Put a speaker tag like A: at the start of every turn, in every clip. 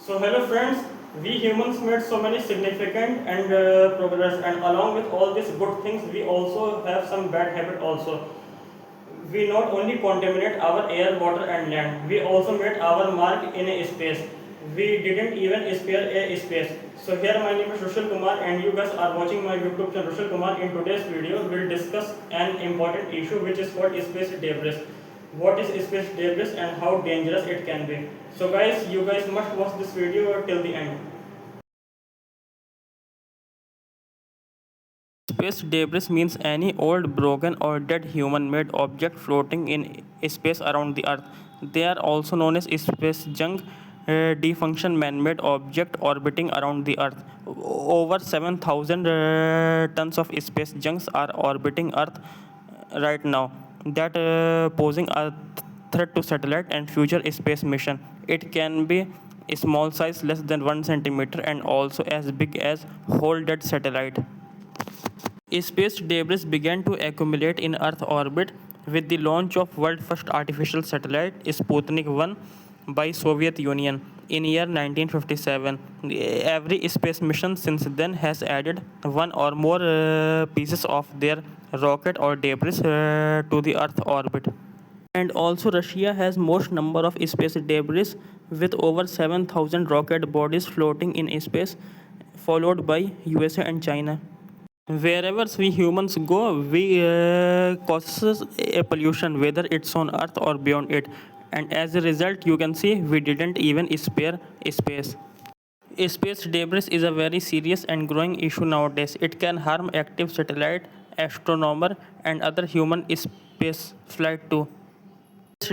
A: So hello friends, we humans made so many significant and progress, and along with all these good things, we also have some bad habit also. We not only contaminate our air, water and land, we also made our mark in a space. We didn't even spare a space. So here my name is Rushil Kumar and you guys are watching my YouTube channel Rushil Kumar. In today's video, we'll discuss an important issue which is called space debris. What is space debris and how dangerous it can be. So guys, you guys must watch this video till the end. Space debris means any old, broken, or dead human made object floating in space around the Earth. They are also known as space junk, defunction man made object orbiting around the Earth. Over 7,000 tons of space junks are orbiting Earth right now, that posing a threat to satellite and future space mission. It can be a small size, less than 1 centimeter, and also as big as whole dead satellite. Space debris began to accumulate in Earth orbit with the launch of world's first artificial satellite, Sputnik 1, by Soviet Union in year 1957. Every space mission since then has added one or more pieces of their rocket or debris to the Earth orbit. And also Russia has most number of space debris with over 7,000 rocket bodies floating in space, followed by USA and China. Wherever we humans go, we causes a pollution, whether it's on Earth or beyond it. And as a result, you can see we didn't even spare space. Space debris is a very serious and growing issue nowadays. It can harm active satellite, astronomer, and other human space flight too.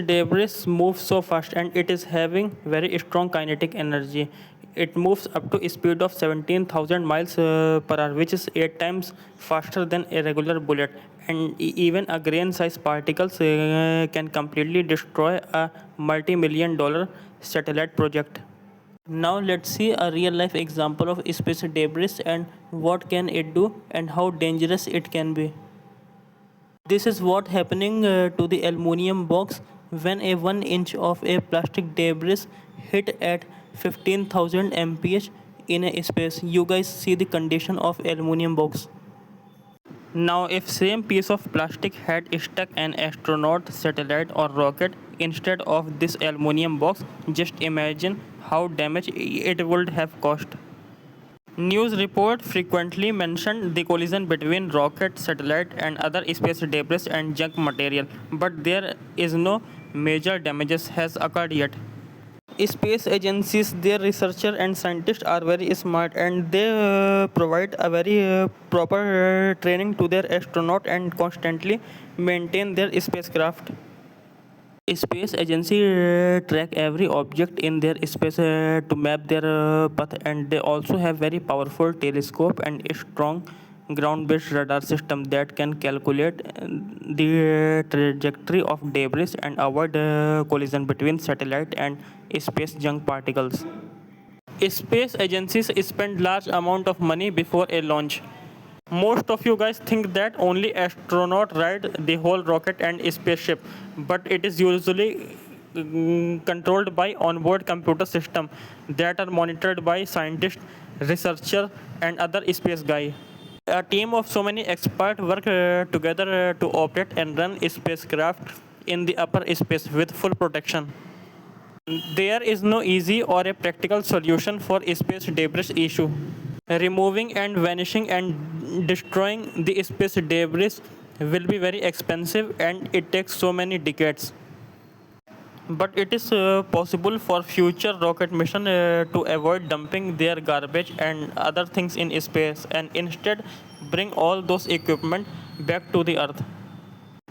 A: Debris moves so fast and it is having very strong kinetic energy. It moves up to a speed of 17,000 miles per hour, which is 8 times faster than a regular bullet. And even a grain-sized particles can completely destroy a multi-million-dollar satellite project. Now let's see a real-life example of space debris and what can it do and how dangerous it can be. This is what happening to the aluminum box when a 1 inch of a plastic debris hit at 15,000 mph in a space. You guys see the condition of aluminum box. Now if same piece of plastic had stuck an astronaut, satellite or rocket instead of this aluminum box, just imagine how damage it would have caused. News reports frequently mention the collision between rocket, satellite, and other space debris and junk material, but there is no major damages has occurred yet. Space agencies, their researchers and scientists are very smart, and they provide a very proper training to their astronaut and constantly maintain their spacecraft. Space agency track every object in their space to map their path, and they also have very powerful telescope and a strong ground-based radar system that can calculate the trajectory of debris and avoid collision between satellite and space junk particles. Space agencies spend large amount of money before a launch. Most of you guys think that only astronaut ride the whole rocket and spaceship, but it is usually controlled by onboard computer system that are monitored by scientists, researcher, and other space guy. A team of so many experts work together to operate and run spacecraft in the upper space with full protection. There is no easy or a practical solution for space debris issue. Removing and vanishing and destroying the space debris will be very expensive and it takes so many decades. But it is possible for future rocket mission to avoid dumping their garbage and other things in space and instead bring all those equipment back to the Earth.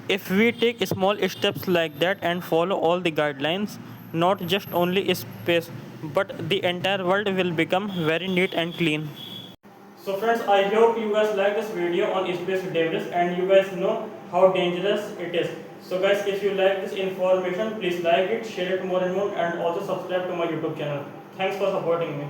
A: If we take small steps like that and follow all the guidelines, not just only space, but the entire world will become very neat and clean. So friends, I hope you guys like this video on space debris and you guys know how dangerous it is. So guys, if you like this information, please like it, share it more and more, and also subscribe to my YouTube channel. Thanks for supporting me.